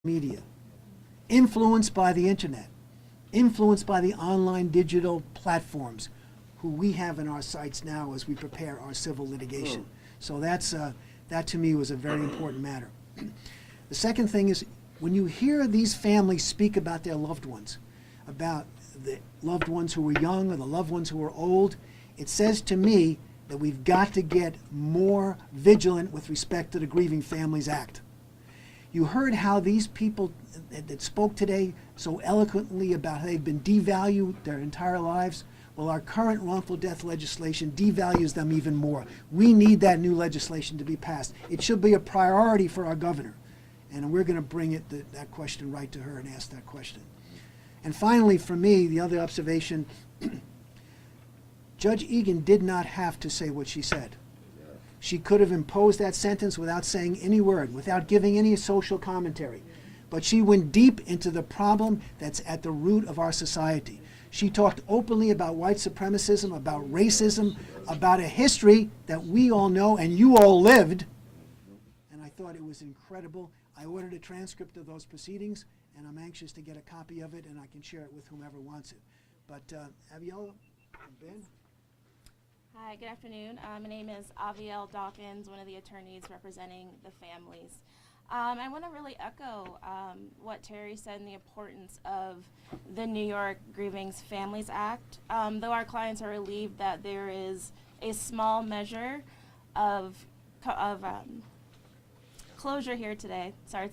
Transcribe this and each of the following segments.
media, influenced by the internet, influenced by the online digital platforms who we have in our sights now as we prepare our civil litigation. So that to me was a very important matter. The second thing is, when you hear these families speak about their loved ones, about the loved ones who were young or the loved ones who were old, it says to me that we've got to get more vigilant with respect to the Grieving Families Act. You heard how these people that spoke today so eloquently about how they've been devalued their entire lives. Well, our current wrongful death legislation devalues them even more. We need that new legislation to be passed. It should be a priority for our governor. And we're going to bring that question right to her and ask that question. And finally, for me, the other observation, Judge Egan did not have to say what she said. She could have imposed that sentence without saying any word, without giving any social commentary. But she went deep into the problem that's at the root of our society. She talked openly about white supremacism, about racism, about a history that we all know and you all lived. And I thought it was incredible. I ordered a transcript of those proceedings, and I'm anxious to get a copy of it, and I can share it with whomever wants it. But Aviel and Ben? Hi, good afternoon. My name is Aviel Dawkins, one of the attorneys representing the families. I want to really echo what Terry said and the importance of the New York Grieving Families Act. Though our clients are relieved that there is a small measure of closure here today. Sorry,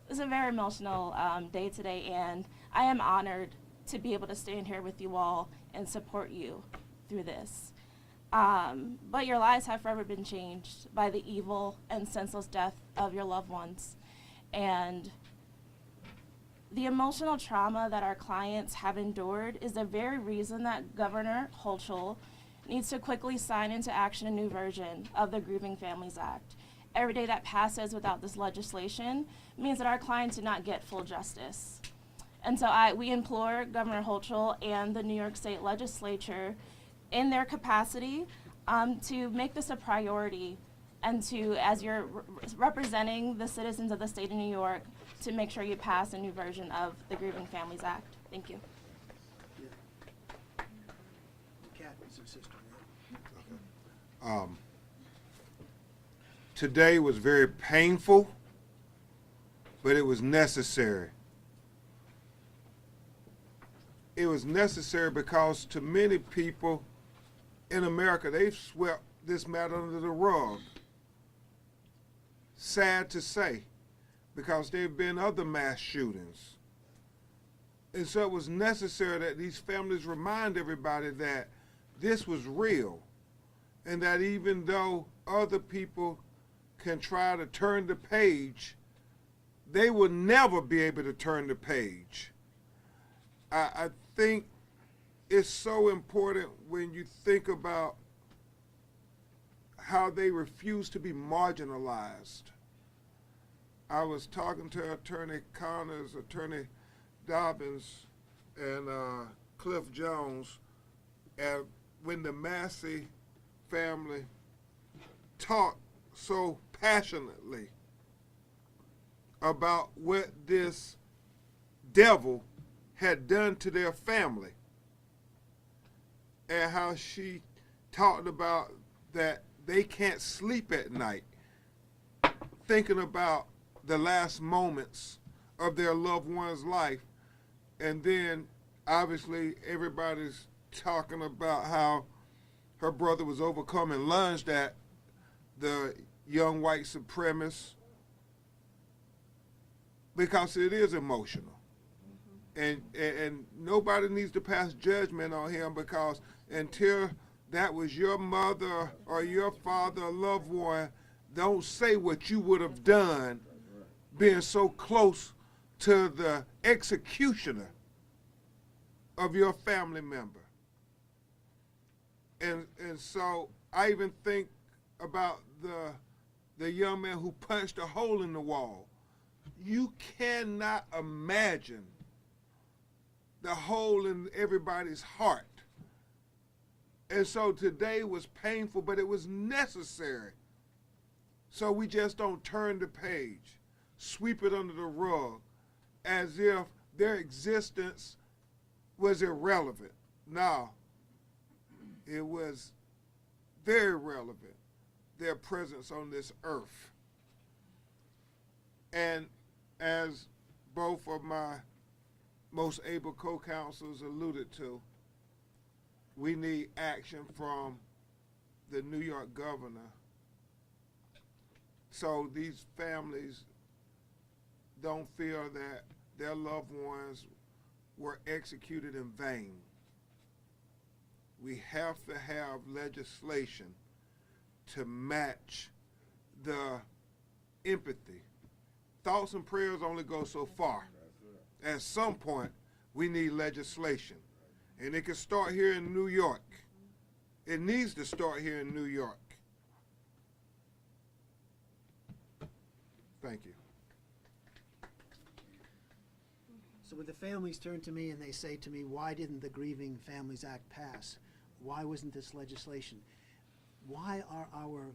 it's a very emotional day today, and I am honored to be able to stand here with you all and support you through this. But your lives have forever been changed by the evil and senseless death of your loved ones. And the emotional trauma that our clients have endured is the very reason that Governor Hochul needs to quickly sign into action a new version of the Grieving Families Act. Every day that passes without this legislation means that our clients do not get full justice. And so we implore Governor Hochul and the New York State Legislature in their capacity to make this a priority and to, as you're representing the citizens of the state of New York, to make sure you pass a new version of the Grieving Families Act. Thank you. Kat is her sister. Today was very painful, but it was necessary. It was necessary because to many people in America, they've swept this matter under the rug. Sad to say, because there have been other mass shootings. And so it was necessary that these families remind everybody that this was real, and that even though other people can try to turn the page, they will never be able to turn the page. I think it's so important when you think about how they refuse to be marginalized. I was talking to Attorney Connors, Attorney Dobbins, and Cliff Jones, and when the Massey family talked so passionately about what this devil had done to their family, and how she talked about that they can't sleep at night thinking about the last moments of their loved one's life. And then obviously everybody's talking about how her brother was overcome and lunged at the young white supremacist, because it is emotional. And nobody needs to pass judgment on him, because until that was your mother or your father or loved one, don't say what you would have done being so close to the executioner of your family member. And so I even think about the young man who punched a hole in the wall. You cannot imagine the hole in everybody's heart. And so today was painful, but it was necessary. So we just don't turn the page. sweep it under the rug as if their existence was irrelevant. No, it was very relevant, their presence on this earth. And as both of my most able co-counselors alluded to, we need action from the New York governor so these families don't feel that their loved ones were executed in vain. We have to have legislation to match the empathy. Thoughts and prayers only go so far. At some point, we need legislation. And it can start here in New York. It needs to start here in New York. Thank you. So when the families turn to me and they say to me, why didn't the Grieving Families Act pass? Why wasn't this legislation? Why are our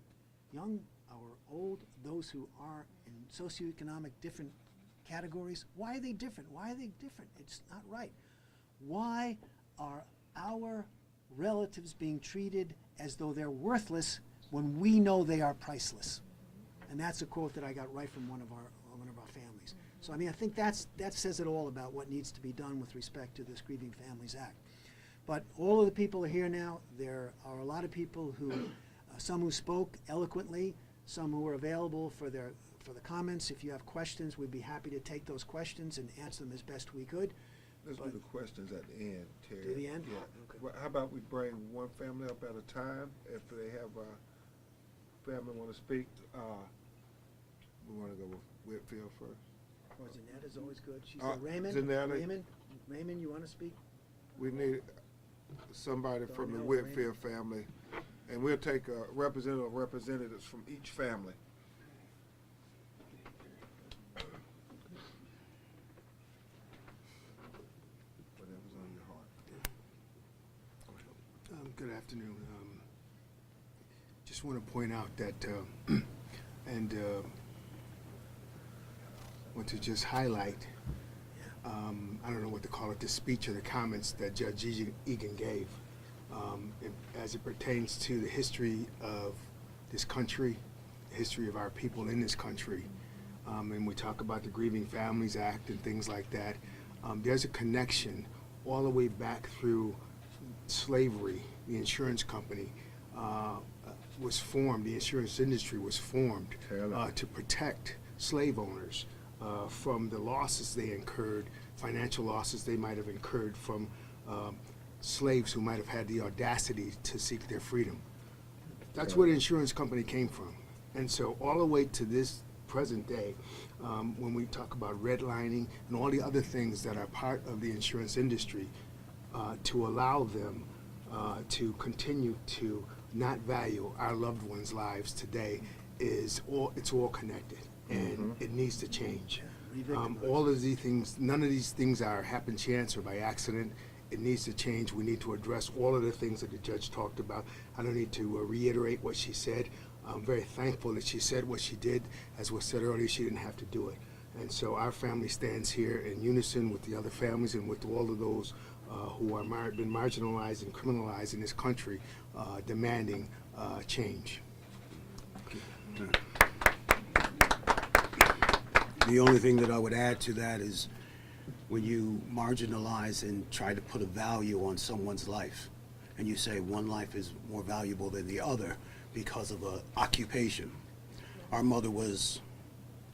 young, our old, those who are in socioeconomic different categories, why are they different? Why are they different? It's not right. Why are our relatives being treated as though they're worthless when we know they are priceless? And that's a quote that I got right from one of our families. So I mean, I think that says it all about what needs to be done with respect to this Grieving Families Act. But all of the people are here now. There are a lot of people who, some who spoke eloquently, some who were available for the comments. If you have questions, we'd be happy to take those questions and answer them as best we could. Let's do the questions at the end, Terry. To the end? Yeah. Okay. Well, how about we bring one family up at a time? If they have a family want to speak, we want to go with Whitfield first. Oh, Zanette is always good. She's Zanette. Raymond, you want to speak? We need somebody from the Darnell, Whitfield family, and we'll take a representative or representatives from each family. Whatever's on your heart. Good afternoon. Just want to point out that, want to just highlight, I don't know what to call it, the speech or the comments that Judge Egan gave as it pertains to the history of this country, the history of our people in this country. And we talk about the Grieving Families Act and things like that. There's a connection all the way back through slavery. The insurance company was formed, the insurance industry was formed to protect slave owners from the losses they incurred, financial losses they might have incurred from slaves who might have had the audacity to seek their freedom. That's where the insurance company came from. And so all the way to this present day, when we talk about redlining and all the other things that are part of the insurance industry, to allow them to continue to not value our loved ones' lives today it's all connected, and it needs to change. All of these things, none of these things are happen chance or by accident. It needs to change. We need to address all of the things that the judge talked about. I don't need to reiterate what she said. I'm very thankful that she said what she did. As was said earlier, she didn't have to do it. And so our family stands here in unison with the other families and with all of those who are been marginalized and criminalized in this country, demanding change. The only thing that I would add to that is when you marginalize and try to put a value on someone's life, and you say one life is more valuable than the other because of an occupation. Our mother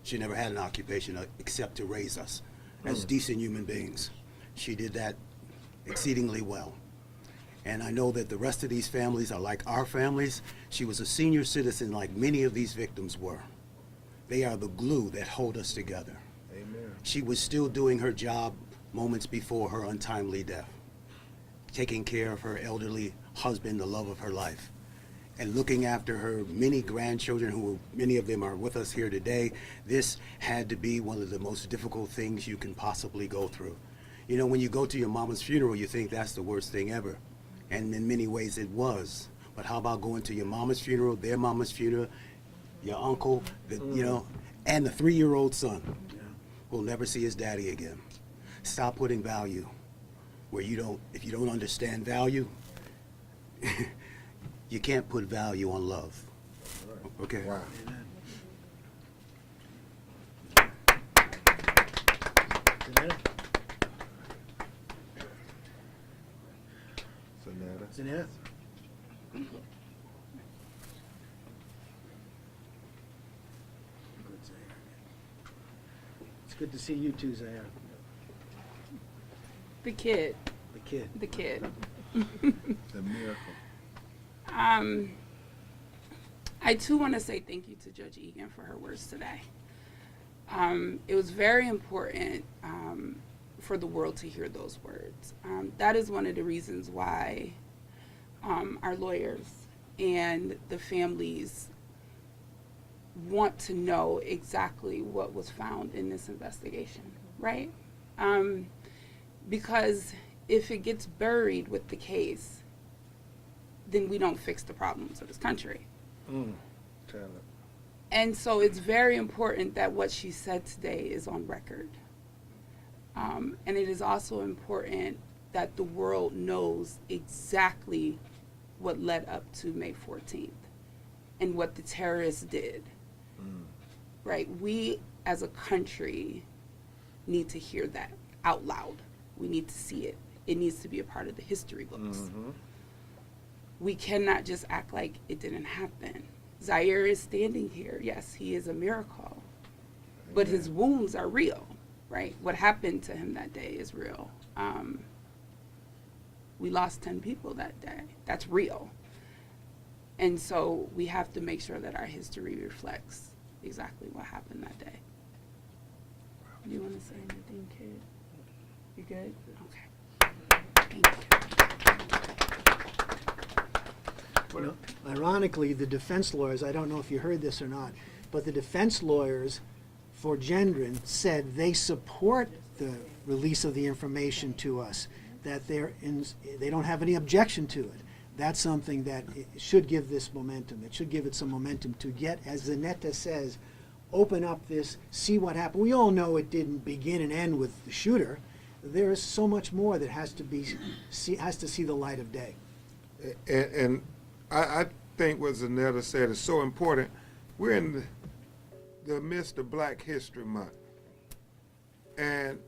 she never had an occupation except to raise us as decent human beings. She did that exceedingly well. And I know that the rest of these families are like our families. She was a senior citizen like many of these victims were. They are the glue that hold us together. Amen. She was still doing her job moments before her untimely death, taking care of her elderly husband, the love of her life, and looking after her many grandchildren, who many of them are with us here today. This had to be one of the most difficult things you can possibly go through. You know, when you go to your mama's funeral, you think that's the worst thing ever. And in many ways it was. But how about going to your mama's funeral, their mama's funeral, your uncle, you know, And the 3-year-old son will never see his daddy again. Stop putting value where if you don't understand value, you can't put value on love. Okay? Wow. Zanetta? Zanetta. Zanetta? Good, Zaire. It's good to see you too, Zaire. The kid. The kid. The kid. The miracle. I too want to say thank you to Judge Egan for her words today. It was very important for the world to hear those words. That is one of the reasons why our lawyers and the families want to know exactly what was found in this investigation, right? Because if it gets buried with the case, then we don't fix the problems of this country. Tell it. And so it's very important that what she said today is on record. And it is also important that the world knows exactly what led up to May 14th and what the terrorists did. Right? We as a country need to hear that out loud. We need to see it. It needs to be a part of the history books. We cannot just act like it didn't happen. Zaire is standing here. Yes, he is a miracle. But his wounds are real, right? What happened to him that day is real. We lost 10 people that day. That's real. And so we have to make sure that our history reflects exactly what happened that day. Do you want to say anything, kid? You good? Okay. Thank you. You know, ironically, the defense lawyers, I don't know if you heard this or not, but the defense lawyers for Gendron said they support the release of the information to us, that they don't have any objection to it. That's something that it should give this momentum. It should give it some momentum to get, as Zanetta says, open up this, see what happened. We all know it didn't begin and end with the shooter. There is so much more that has to see the light of day. And I think what Zanetta said is so important. We're in the midst of Black History Month. And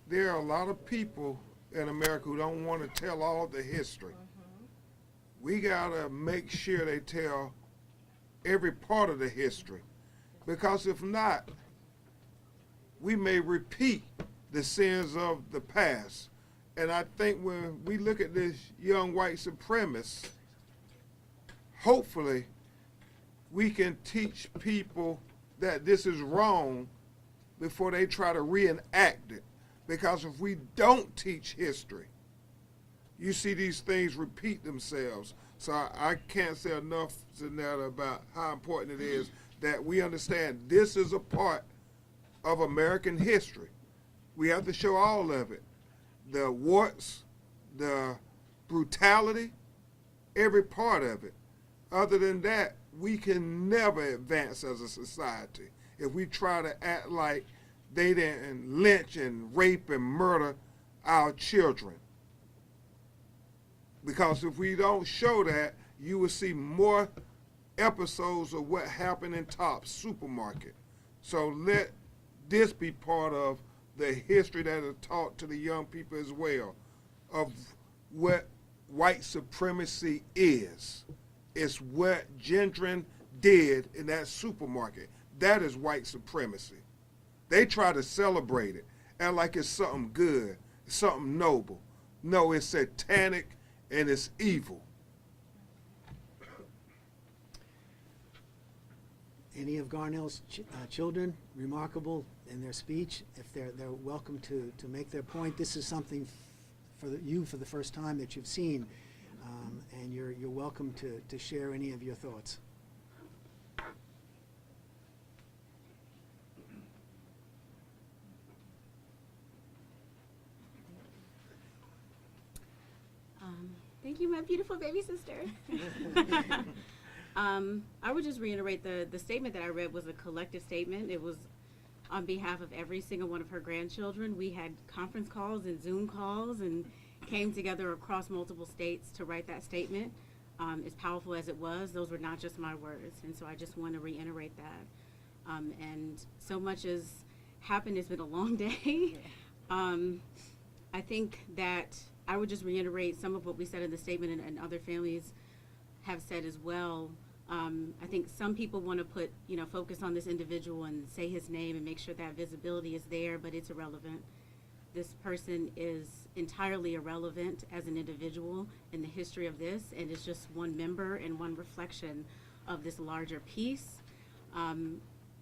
there are a lot of people in America who don't want to tell all the history. We got to make sure they tell every part of the history. Because if not, we may repeat the sins of the past. And I think when we look at this young white supremacist, hopefully we can teach people that this is wrong before they try to reenact it. Because if we don't teach history, you see these things repeat themselves. So I can't say enough, Zanetta, about how important it is that we understand this is a part of American history. We have to show all of it. The warts, the brutality, every part of it. Other than that, we can never advance as a society if we try to act like they didn't lynch and rape and murder our children. Because if we don't show that, you will see more episodes of what happened in Tops Supermarket. So let this be part of the history that is taught to the young people as well, of what white supremacy is. It's what Gendron did in that supermarket. That is white supremacy. They try to celebrate it, and like it's something good, something noble. No, it's satanic and it's evil. Any of Garnell's children remarkable in their speech? If they're welcome to make their point. This is something for you for the first time that you've seen, and you're welcome to share any of your thoughts. Thank you, my beautiful baby sister. I would just reiterate the statement that I read was a collective statement. It was on behalf of every single one of her grandchildren. We had conference calls and Zoom calls and came together across multiple states to write that statement. As powerful as it was, those were not just my words. And so I just want to reiterate that. And so much has happened. It's been a long day. I think that I would just reiterate some of what we said in the statement and other families have said as well. I think some people want to put, focus on this individual and say his name and make sure that visibility is there, but it's irrelevant. This person is entirely irrelevant as an individual in the history of this, and is just one member and one reflection of this larger piece.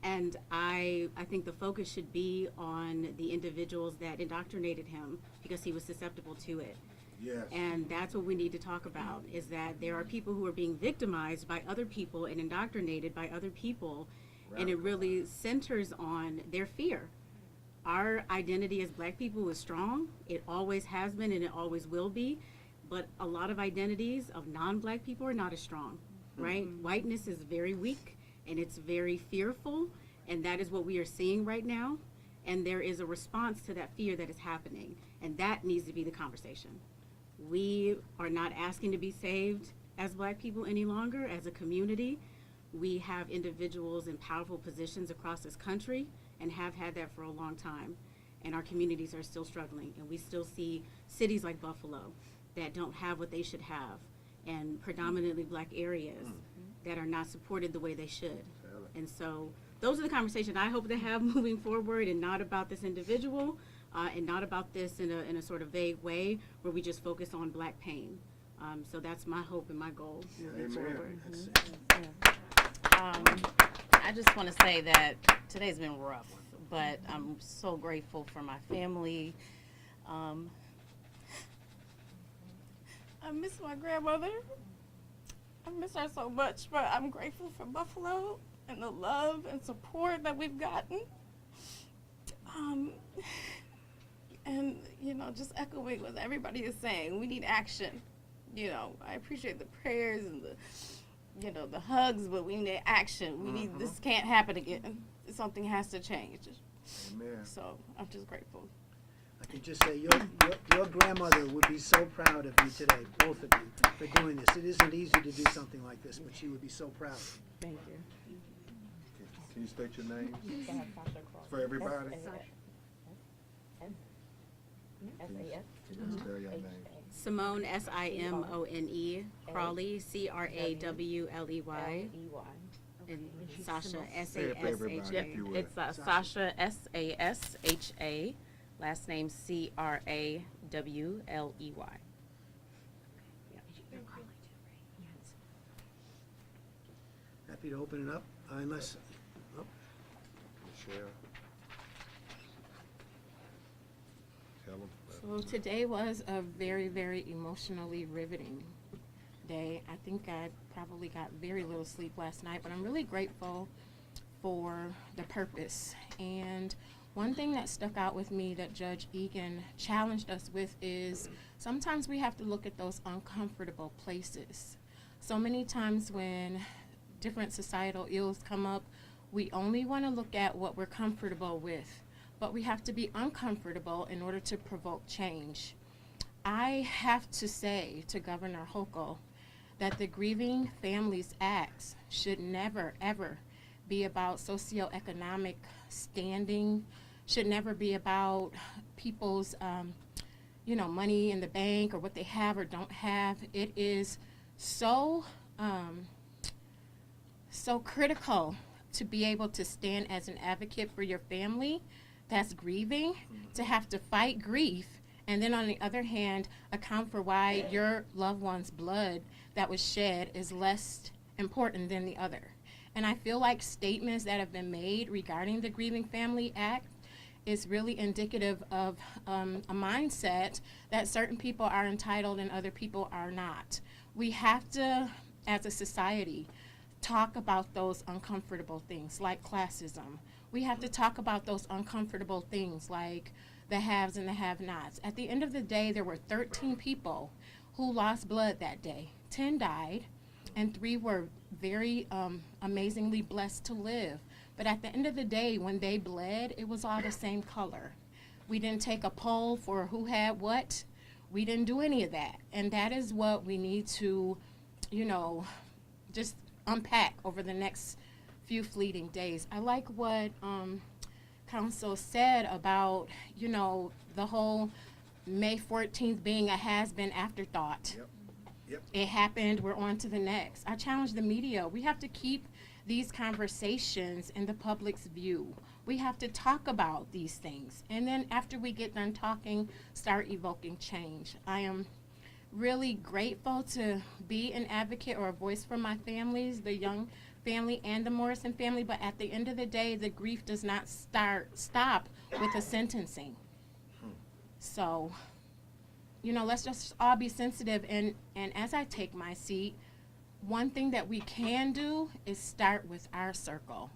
And I think the focus should be on the individuals that indoctrinated him because he was susceptible to it. Yes. And that's what we need to talk about, is that there are people who are being victimized by other people and indoctrinated by other people, and it really centers on their fear. Our identity as Black people is strong. It always has been and it always will be, but a lot of identities of non-Black people are not as strong, right? Whiteness is very weak and it's very fearful, and that is what we are seeing right now, and there is a response to that fear that is happening, and that needs to be the conversation. We are not asking to be saved as Black people any longer, as a community. We have individuals in powerful positions across this country and have had that for a long time. And our communities are still struggling. And we still see cities like Buffalo that don't have what they should have, and predominantly Black areas that are not supported the way they should. And so those are the conversations I hope to have moving forward, and not about this individual, and not about this in a sort of vague way where we just focus on Black pain. So that's my hope and my goal moving forward. I just want to say that today's been rough, but I'm so grateful for my family. I miss my grandmother. I miss her so much, but I'm grateful for Buffalo and the love and support that we've gotten. And, just echoing what everybody is saying, we need action. I appreciate the prayers and the hugs, but we need action. We need, this can't happen again. Something has to change. Amen. So I'm just grateful. I can just say your grandmother would be so proud of you today, both of you, for doing this. It isn't easy to do something like this, but she would be so proud. Thank you. Can you state your name for everybody? Can you spell your name? Simone, Simone, Crawley, Crawley, and Sasha, Say it for everybody, Sasha. if you would. It's Sasha, Sasha, last name Crawley. Happy to open it up, unless, Michelle. Tell them. So today was a very, very emotionally riveting day. I think I probably got very little sleep last night, but I'm really grateful for the purpose. And one thing that stuck out with me that Judge Egan challenged us with is sometimes we have to look at those uncomfortable places. So many times when different societal ills come up, we only want to look at what we're comfortable with, but we have to be uncomfortable in order to provoke change. I have to say to Governor Hochul that the Grieving Families Act should never, ever be about socioeconomic standing, should never be about people's money in the bank or what they have or don't have. It is so critical to be able to stand as an advocate for your family that's grieving, to have to fight grief, and then on the other hand, account for why your loved one's blood that was shed is less important than the other. And I feel like statements that have been made regarding the Grieving Family Act is really indicative of a mindset that certain people are entitled and other people are not. We have to, as a society, talk about those uncomfortable things like classism. We have to talk about those uncomfortable things like the haves and the have-nots. At the end of the day, there were 13 people who lost blood that day. 10 died, and 3 were very amazingly blessed to live. But at the end of the day, when they bled, it was all the same color. We didn't take a poll for who had what. We didn't do any of that. And that is what we need to, just unpack over the next few fleeting days. I like what Council said about, the whole May 14th being a has-been afterthought. Yep. It happened, we're on to the next. I challenge the media. We have to keep these conversations in the public's view. We have to talk about these things. And then after we get done talking, start evoking change. I am really grateful to be an advocate or a voice for my families, the Young family and the Morrison family, but at the end of the day, the grief does not stop with a sentencing. So, let's just all be sensitive. And as I take my seat, one thing that we can do is start with our circle,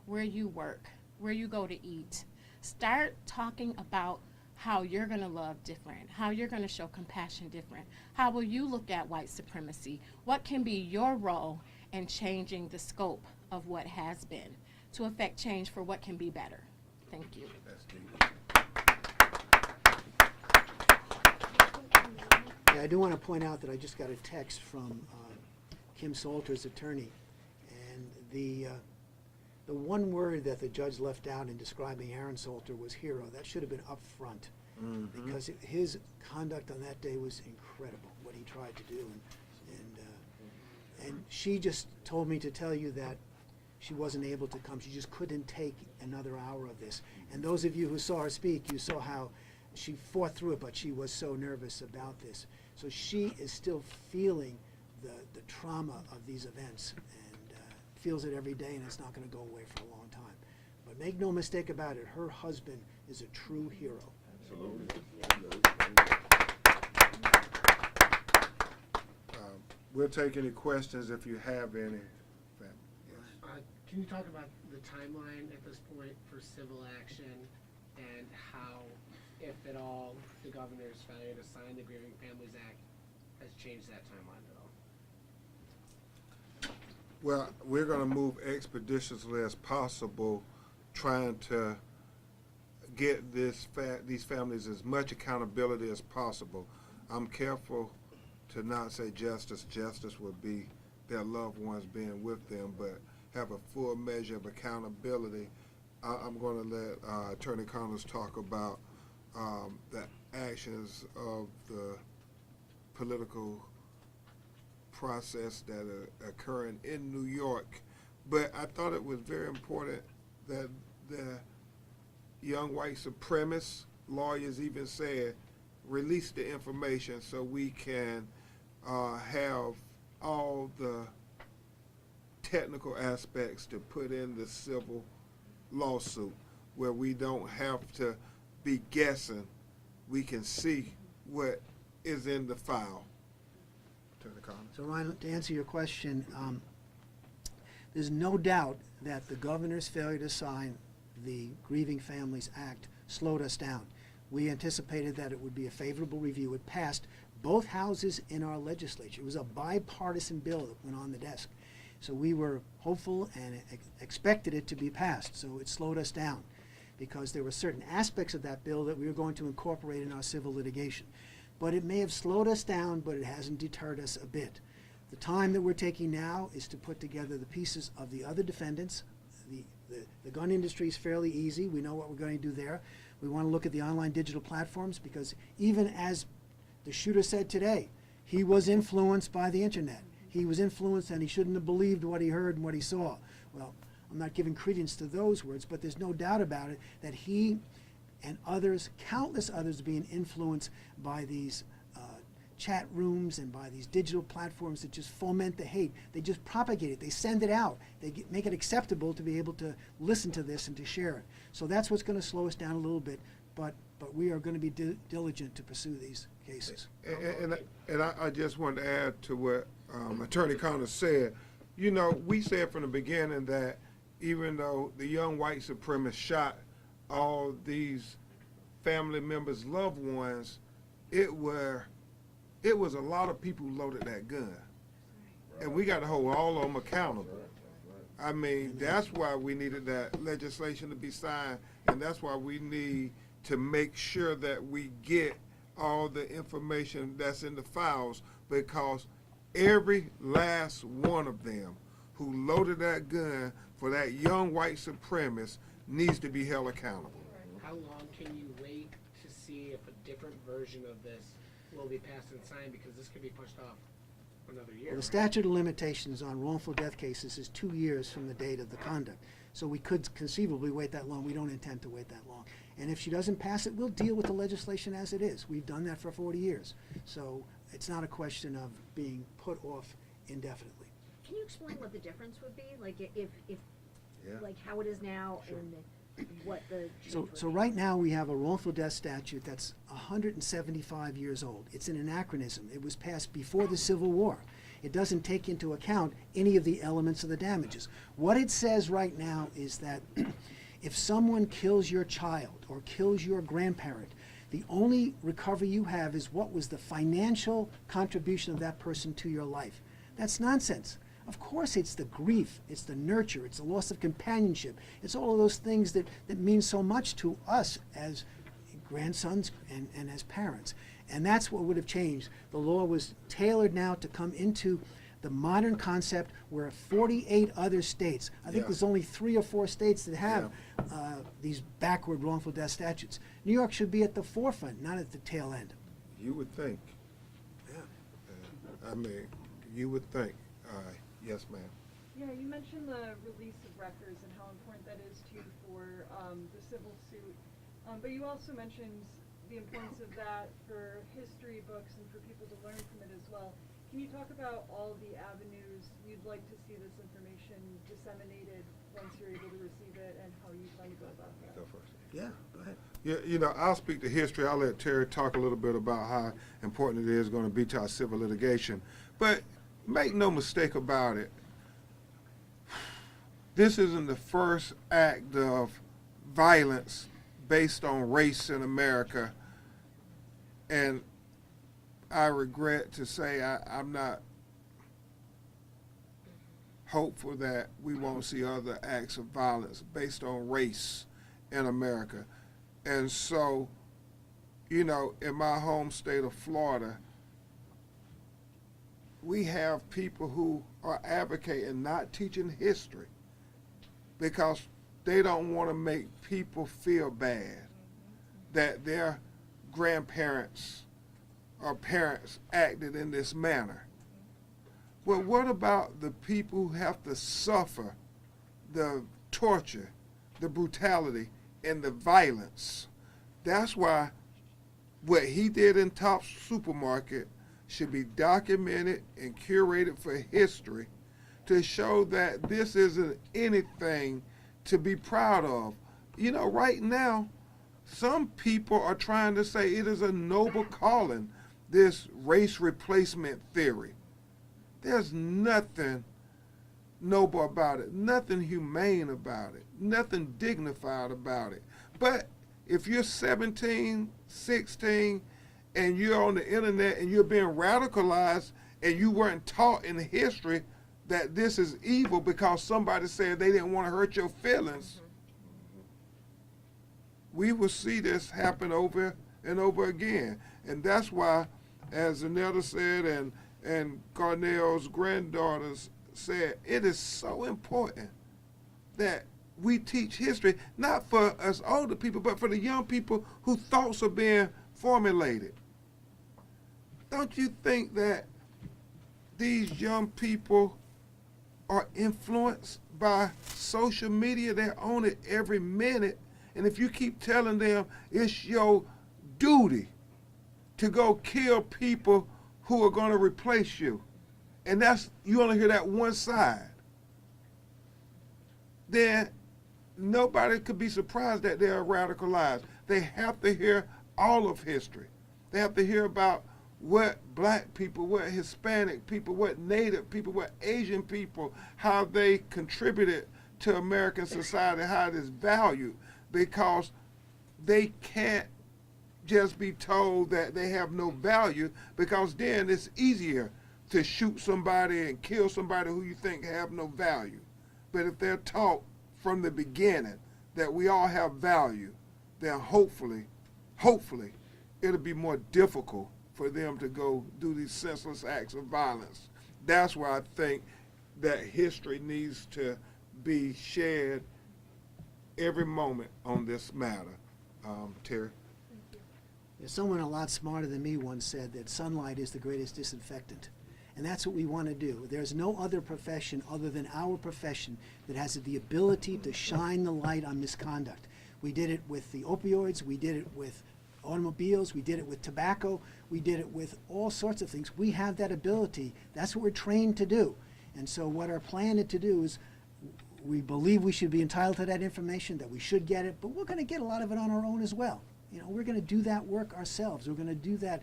where you work, where you go to eat. Start talking about how you're going to love different, how you're going to show compassion different. How will you look at white supremacy? What can be your role in changing the scope of what has been to affect change for what can be better? Thank you. Yeah, I do want to point out that I just got a text from Kim Salter's attorney, and the one word that the judge left out in describing Aaron Salter was hero. That should have been up front, because his conduct on that day was incredible, what he tried to do. And she just told me to tell you that she wasn't able to come. She just couldn't take another hour of this. And those of you who saw her speak, you saw how she fought through it, but she was so nervous about this. So she is still feeling the trauma of these events, and feels it every day, and it's not going to go away for a long time. But make no mistake about it, her husband is a true hero. Absolutely. We'll take any questions if you have any. Can you talk about the timeline at this point for civil action and how, if at all, the governor's failure to sign the Grieving Families Act has changed that timeline at all? Well, we're going to move expeditiously as possible, trying to get these families as much accountability as possible. I'm careful to not say justice. Justice would be their loved ones being with them, but have a full measure of accountability. I'm going to let Attorney Connors talk about the actions of the political process that are occurring in New York. But I thought it was very important that the young white supremacists, lawyers even said, release the information so we can have all the technical aspects to put in the civil lawsuit, where we don't have to be guessing. We can see what is in the file. Attorney Connors. So Ryan, to answer your question, there's no doubt that the governor's failure to sign the Grieving Families Act slowed us down. We anticipated that it would be a favorable review. It passed both houses in our legislature. It was a bipartisan bill that went on the desk. So we were hopeful and expected it to be passed. So it slowed us down because there were certain aspects of that bill that we were going to incorporate in our civil litigation. But it may have slowed us down, but it hasn't deterred us a bit. The time that we're taking now is to put together the pieces of the other defendants. The gun industry is fairly easy. We know what we're going to do there. We want to look at the online digital platforms because even as the shooter said today, he was influenced by the internet. He was influenced and he shouldn't have believed what he heard and what he saw. Well, I'm not giving credence to those words, but there's no doubt about it that he and others, countless others, being influenced by these chat rooms and by these digital platforms that just foment the hate. They just propagate it. They send it out. They make it acceptable to be able to listen to this and to share it. So that's what's going to slow us down a little bit, but we are going to be diligent to pursue these cases. And I just want to add to what Attorney Connors said. You know, we said from the beginning that even though the young white supremacists shot all these family members' loved ones, it was a lot of people who loaded that gun. and we got to hold all of them accountable. I mean, that's why we needed that legislation to be signed, and that's why we need to make sure that we get all the information that's in the files, because every last one of them who loaded that gun for that young white supremacist needs to be held accountable. How long can you wait to see if a different version of this will be passed and signed, because this could be pushed off for another year? Well, the right? statute of limitations on wrongful death cases is 2 years from the date of the conduct. So we could conceivably wait that long. We don't intend to wait that long. And if she doesn't pass it, we'll deal with the legislation as it is. We've done that for 40 years. So it's not a question of being put off indefinitely. Can you explain what the difference would be? Like if Yeah. like how it is now and what the change would So be? right now, we have a wrongful death statute that's 175 years old. It's an anachronism. It was passed before the Civil War. It doesn't take into account any of the elements of the damages. What it says right now is that if someone kills your child or kills your grandparent, the only recovery you have is what was the financial contribution of that person to your life. That's nonsense. Of course, it's the grief, it's the nurture, it's the loss of companionship. It's all of those things that mean so much to us as grandsons and as parents. And that's what would have changed. The law was tailored now to come into the modern concept where 48 other states, I think Yeah. there's only 3 or 4 states that have these backward wrongful death statutes. New York should be at the forefront, not at the tail end. You would think. Yeah. I mean, you would think. Yes, ma'am. Yeah, you mentioned the release of records and how important that is to you for the civil suit. But you also mentioned the importance of that for history books and for people to learn from it as well. Can you talk about all the avenues you'd like to see this information disseminated once you're able to receive it, and how you plan to go about that? Go first. Yeah, go ahead. Yeah, you know, I'll speak to history. I'll let Terry talk a little bit about how important it is going to be to our civil litigation. But make no mistake about it, this isn't the first act of violence based on race in America. And I regret to say I'm not hopeful that we won't see other acts of violence based on race in America. And so, you know, in my home state of Florida, we have people who are advocating not teaching history because they don't want to make people feel bad that their grandparents or parents acted in this manner. Well, what about the people who have to suffer the torture, the brutality, and the violence? That's why what he did in Tops Supermarket should be documented and curated for history to show that this isn't anything to be proud of. You know, right now, some people are trying to say it is a noble calling, this race replacement theory. There's nothing noble about it, nothing humane about it, nothing dignified about it. But if you're 17, 16, and you're on the internet and you're being radicalized and you weren't taught in history that this is evil because somebody said they didn't want to hurt your feelings, we will see this happen over and over again. And that's why, as Zanetta said and Cornell's granddaughters said, it is so important that we teach history, not for us older people, but for the young people whose thoughts are being formulated. Don't you think that these young people are influenced by social media? They're on it every minute. And if you keep telling them it's your duty to go kill people who are going to replace you, and that's, you only hear that one side, then nobody could be surprised that they are radicalized. They have to hear all of history. They have to hear about what black people, what Hispanic people, what Native people, what Asian people, how they contributed to American society, how it is valued, because they can't just be told that they have no value, because then it's easier to shoot somebody and kill somebody who you think have no value. But if they're taught from the beginning that we all have value, then hopefully, it'll be more difficult for them to go do these senseless acts of violence. That's why I think that history needs to be shared every moment on this matter. Terry? Yeah, someone a lot smarter than me once said that sunlight is the greatest disinfectant. And that's what we want to do. There's no other profession other than our profession that has the ability to shine the light on misconduct. We did it with the opioids, we did it with automobiles, we did it with tobacco, we did it with all sorts of things. We have that ability. That's what we're trained to do. And so what our plan is to do is, we believe we should be entitled to that information, that we should get it, but we're going to get a lot of it on our own as well. You know, we're going to do that work ourselves. We're going to do that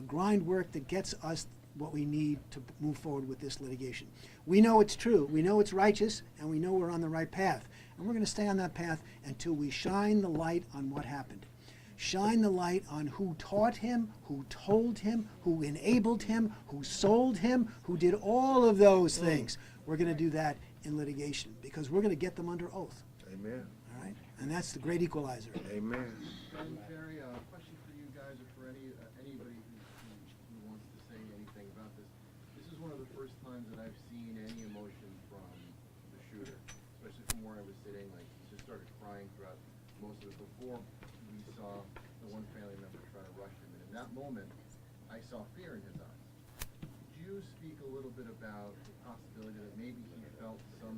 grind work that gets us what we need to move forward with this litigation. We know it's true, we know it's righteous, and we know we're on the right path. And we're going to stay on that path until we shine the light on what happened. Shine the light on who taught him, who told him, who enabled him, who sold him, who did all of those things. We're going to do that in litigation because we're going to get them under oath. Amen. All right? And that's the great equalizer. Amen. And Terry, a question for you guys or for anybody who wants to say anything about this. This is one of the first times that I've seen any emotion from the shooter, especially from where I was sitting. Like, he just started crying throughout most of it. Before we saw the one family member try to rush him, and in that moment, I saw fear in his eyes. Could you speak a little bit about the possibility that maybe he felt some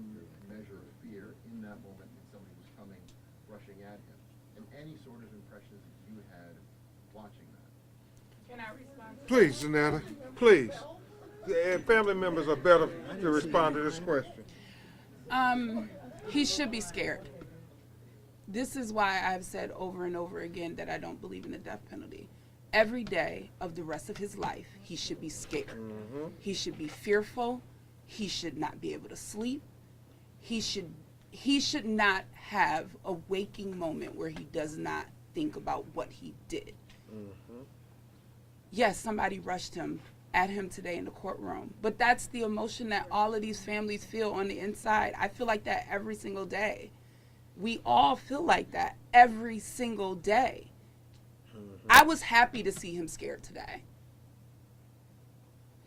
measure of fear in that moment when somebody was coming, rushing at him, and any sort of impressions that you had watching that? Can I respond? Please, Zanetta, please. And family members are better to respond to this question. He should be scared. This is why I've said over and over again that I don't believe in the death penalty. Every day of the rest of his life, he should be scared. Mm-hmm. He should be fearful. He should not be able to sleep. He should not have a waking moment where he does not think about what he did. Mm-hmm. Yes, somebody rushed him at him today in the courtroom, but that's the emotion that all of these families feel on the inside. I feel like that every single day. We all feel like that every single day. Mm-hmm. I was happy to see him scared today.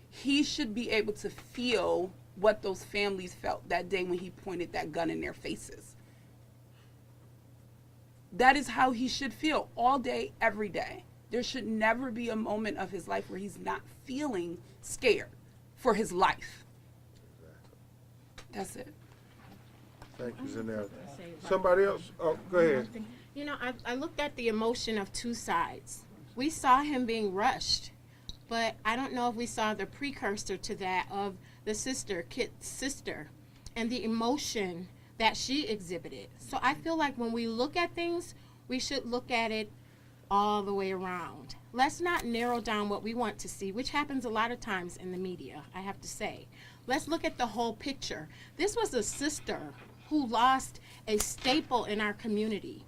He should be able to feel what those families felt that day when he pointed that gun in their faces. That is how he should feel all day, every day. There should never be a moment of his life where he's not feeling scared for his life. That's it. Thank you, Zanetta. Somebody else? Oh, go ahead. You know, I looked at the emotion of two sides. We saw him being rushed, but I don't know if we saw the precursor to that of the Kit's sister, and the emotion that she exhibited. So I feel like when we look at things, we should look at it all the way around. Let's not narrow down what we want to see, which happens a lot of times in the media, I have to say. Let's look at the whole picture. This was a sister who lost a staple in our community.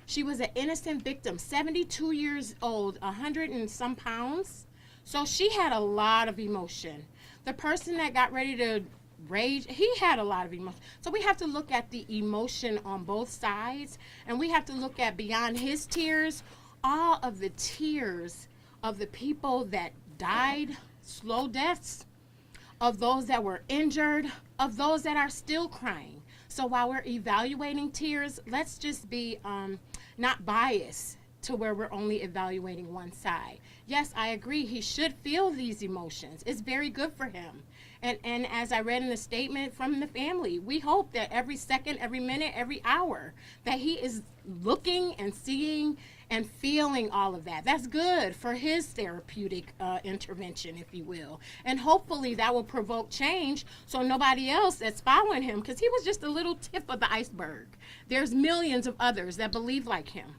She was an innocent victim, 72 years old, 100 and some pounds. So she had a lot of emotion. The person that got ready to rage, he had a lot of emotion. So we have to look at the emotion on both sides, and we have to look at beyond his tears, all of the tears of the people that died, slow deaths, of those that were injured, of those that are still crying. So while we're evaluating tears, let's just be not biased to where we're only evaluating one side. Yes, I agree, he should feel these emotions. It's very good for him. And as I read in the statement from the family, we hope that every second, every minute, every hour, that he is looking and seeing and feeling all of that. That's good for his therapeutic intervention, if you will. And hopefully that will provoke change so nobody else that's following him, because he was just a little tip of the iceberg. There's millions of others that believe like him.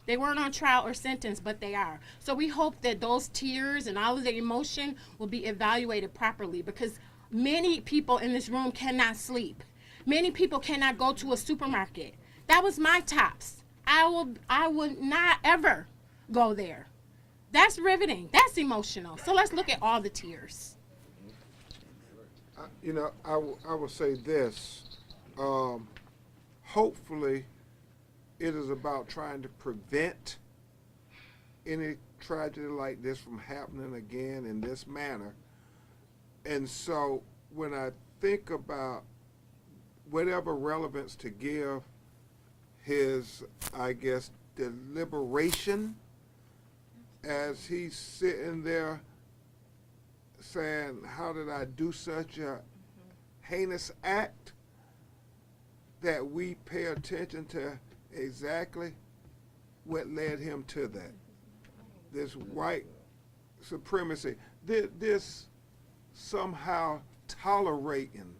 They weren't on trial or sentence, but they are. So we hope that those tears and all of the emotion will be evaluated properly, because many people in this room cannot sleep. Many people cannot go to a supermarket. That was my tops. I would not ever go there. That's riveting. That's emotional. So let's look at all the tears. I will say this. Hopefully, it is about trying to prevent any tragedy like this from happening again in this manner. And so when I think about whatever relevance to give his, I guess, deliberation as he's sitting there saying, how did I do such a heinous act, that we pay attention to exactly what led him to that. This white supremacy, this somehow tolerating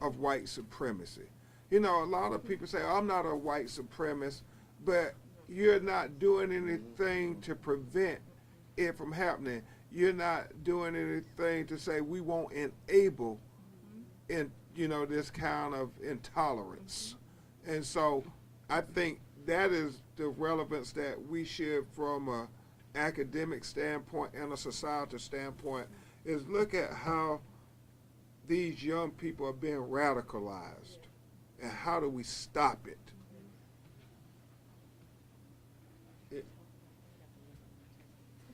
of white supremacy. You know, a lot of people say, I'm not a white supremacist, but you're not doing anything to prevent it from happening. You're not doing anything to say we won't enable this kind of intolerance. And so I think that is the relevance that we should, from a academic standpoint and a societal standpoint, is look at how these young people are being radicalized and how do we stop it.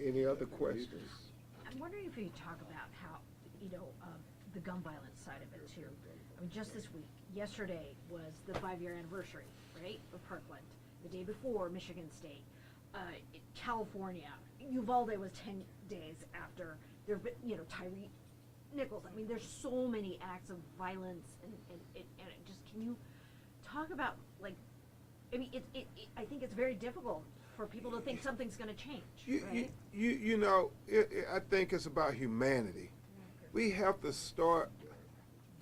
Any other questions? I'm wondering if you could talk about how, the gun violence side of it too. I mean, just this week, yesterday was the 5-year anniversary, right, of Parkland. The day before, Michigan State. California, Uvalde was 10 days after. There, Tyree Nichols. I mean, there's so many acts of violence, and it just, can you talk about, like, I mean, I think it's very difficult for people to think something's going to change, right? I think it's about humanity. We have to start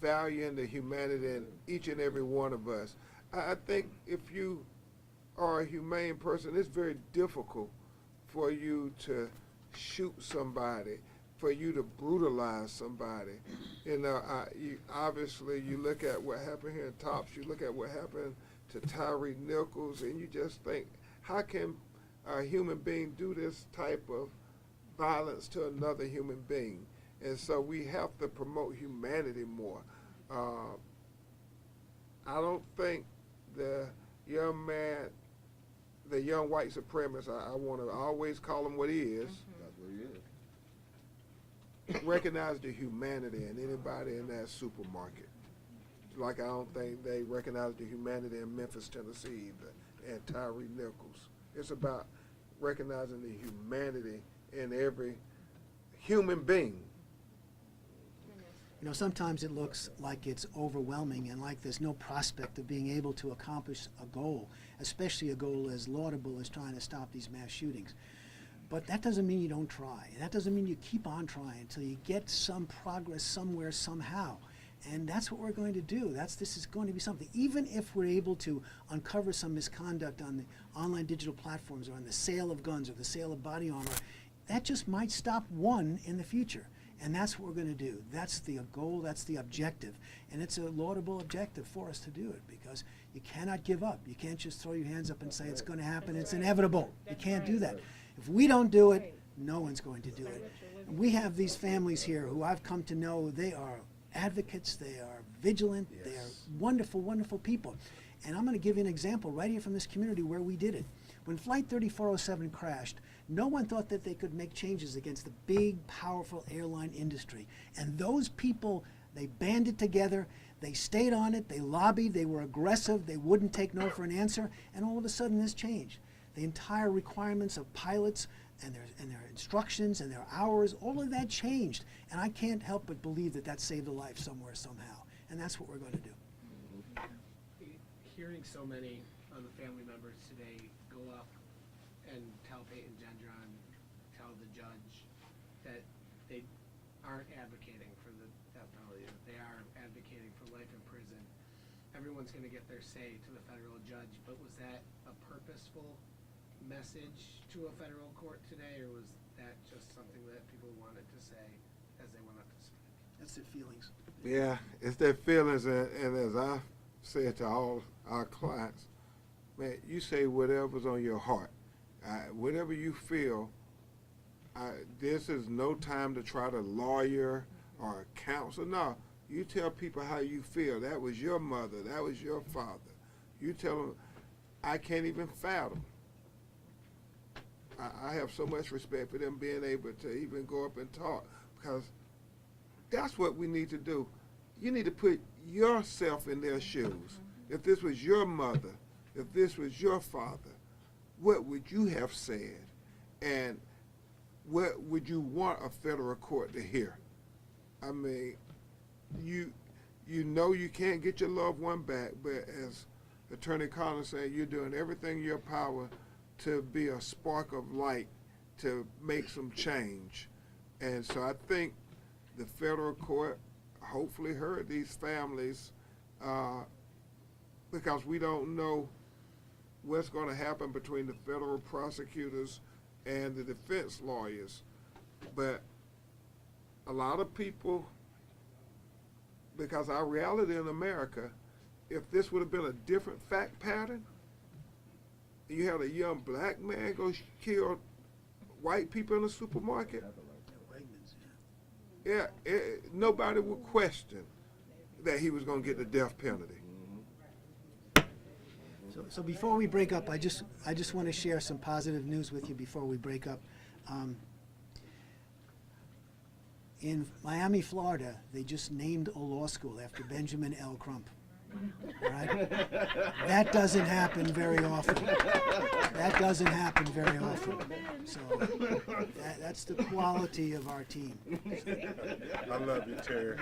valuing the humanity in each and every one of us. I think if you are a humane person, it's very difficult for you to shoot somebody, for you to brutalize somebody. Obviously, you look at what happened here in Tops, you look at what happened to Tyree Nichols, and you just think, how can a human being do this type of violence to another human being? And so we have to promote humanity more. I don't think the young man, the young white supremacist, I want to always call him what he is. That's what he is. Recognize the humanity in anybody in that supermarket. Like I don't think they recognize the humanity in Memphis, Tennessee either, and Tyree Nichols. It's about recognizing the humanity in every human being. Sometimes it looks like it's overwhelming and like there's no prospect of being able to accomplish a goal, especially a goal as laudable as trying to stop these mass shootings. But that doesn't mean you don't try. That doesn't mean you keep on trying until you get some progress somewhere, somehow. And that's what we're going to do. This is going to be something. Even if we're able to uncover some misconduct on the online digital platforms or on the sale of guns or the sale of body armor, that just might stop one in the future. And that's what we're going to do. That's the goal, that's the objective. And it's a laudable objective for us to do it, because you cannot give up. You can't just throw your hands up and say it's going to happen, it's inevitable. You can't do that. If we don't do it, no one's going to do it. And we have these families here who I've come to know, they are advocates, they are vigilant, they are wonderful, wonderful people. And I'm going to give you an example right here from this community where we did it. When Flight 3407 crashed, no one thought that they could make changes against the big, powerful airline industry. And those people, they banded together, they stayed on it, they lobbied, they were aggressive, they wouldn't take no for an answer, and all of a sudden this changed. The entire requirements of pilots and their instructions and their hours, all of that changed. And I can't help but believe that saved a life somewhere, somehow. And that's what we're going to do. Hearing so many of the family members today go up and tell Peyton Gendron, tell the judge that they aren't advocating for the death penalty, that they are advocating for life in prison. Everyone's going to get their say to the federal judge, but was that a purposeful message to a federal court today, or was that just something that people wanted to say as they went up to speak? That's their feelings. Yeah, it's their feelings, and as I said to all our clients, man, you say whatever's on your heart. Whatever you feel, this is no time to try to lawyer or counsel. No, You tell people how you feel. That was your mother. That was your father. You tell them, I can't even fathom. I have so much respect for them being able to even go up and talk, because that's what we need to do. You need to put yourself in their shoes. If this was your mother, if this was your father, what would you have said? And what would you want a federal court to hear? I mean, you know you can't get your loved one back, but as Attorney Collins said, you're doing everything in your power to be a spark of light to make some change. And so I think the federal court hopefully heard these families, because we don't know what's going to happen between the federal prosecutors and the defense lawyers. But a lot of people, because our reality in America, if this would have been a different fact pattern, you had a young black man go kill white people in a supermarket, yeah, nobody would question that he was going to get the death penalty. So before we break up, I just want to share some positive news with you before we break up. In Miami, Florida, they just named a law school after Benjamin L. Crump. Right? That doesn't happen very often. That doesn't happen very often. So that's the quality of our team. I love you, Terry.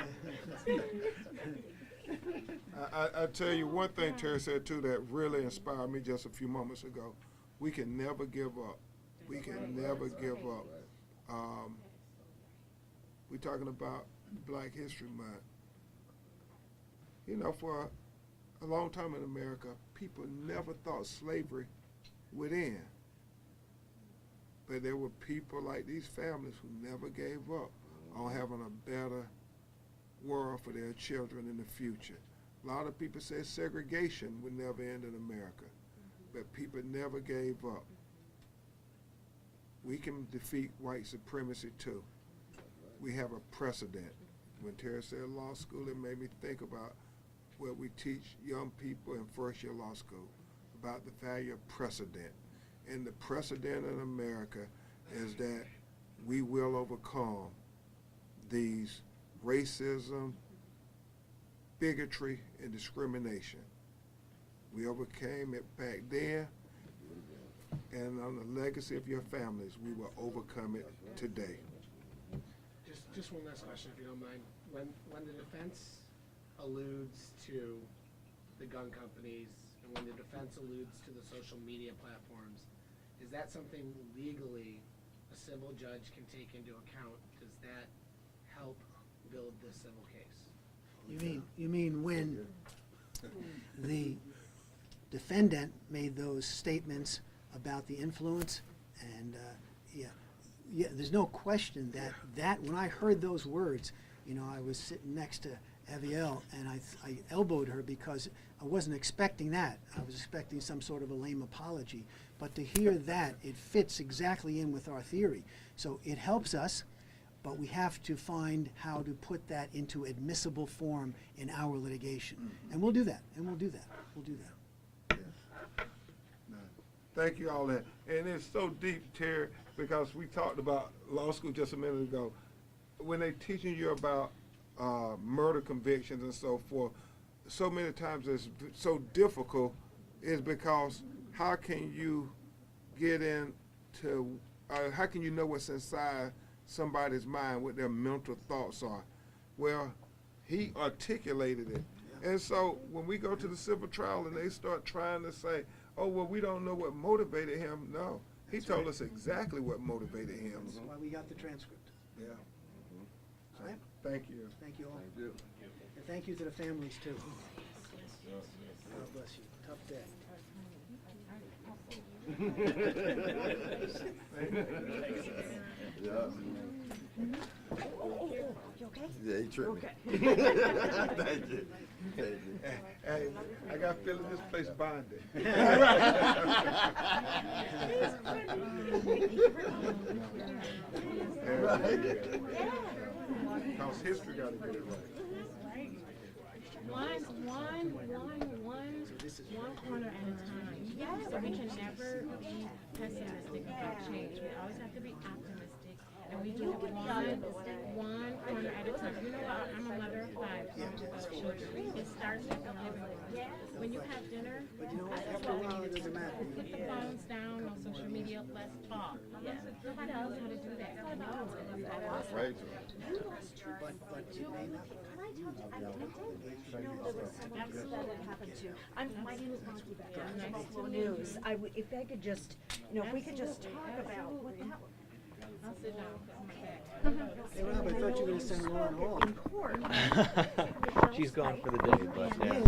I tell you one thing Terry said too that really inspired me just a few moments ago. We can never give up. We can never give up. We're talking about Black History Month. You know, for a long time in America, people never thought slavery would end. But there were people like these families who never gave up on having a better world for their children in the future. A lot of people say segregation would never end in America, but people never gave up. We can defeat white supremacy too. We have a precedent. When Terry said law school, it made me think about what we teach young people in first year law school about the value of precedent. And the precedent in America is that we will overcome these racism, bigotry, and discrimination. We overcame it back then, and on the legacy of your families, we will overcome it today. Just one last question, if you don't mind. When the defense alludes to the gun companies and when the defense alludes to the social media platforms, is that something legally a civil judge can take into account? Does that help build this civil case? You mean when the defendant made those statements about the influence, and yeah, there's no question that when I heard those words, you know, I was sitting next to Avielle and I elbowed her because I wasn't expecting that. I was expecting some sort of a lame apology. But to hear that, it fits exactly in with our theory. So it helps us, but we have to find how to put that into admissible form in our litigation. Mm-hmm. And we'll do that, We'll do that. Yes. Thank you all that. And it's so deep, Terry, because we talked about law school just a minute ago. When they're teaching you about murder convictions and so forth, so many times it's so difficult is because how can you get into, how can you know what's inside somebody's mind, what their mental thoughts are? Well, he articulated it. And so when we go to the civil trial and they start trying to say, oh, well, we don't know what motivated him. No, he told us exactly what motivated him. That's why we got the transcript. Yeah. All right. Thank you. Thank you all. Thank you. And thank you to the families too. God bless you. Tough day. Yeah. You okay? Yeah, he tripped me. Okay. Thank you. Thank you. Hey, I got a feeling this place bonded. Because history got to get it right. one corner at a time. So we can never be pessimistic about change. We always have to be optimistic. And we do it one corner at a time. You know what? I'm a mother of 5 children. It starts with the living room. When you have dinner, that's what we need to do. Put the phones down on social media. Let's talk. Nobody knows how to do that. Right. My name is Monty Becker. I'm from Buffalo News. If I could just, if we could just talk about what that. I'll sit down. Hey, Rob, I thought you were going to send Lauren home. In court. She's gone for the day, but yeah.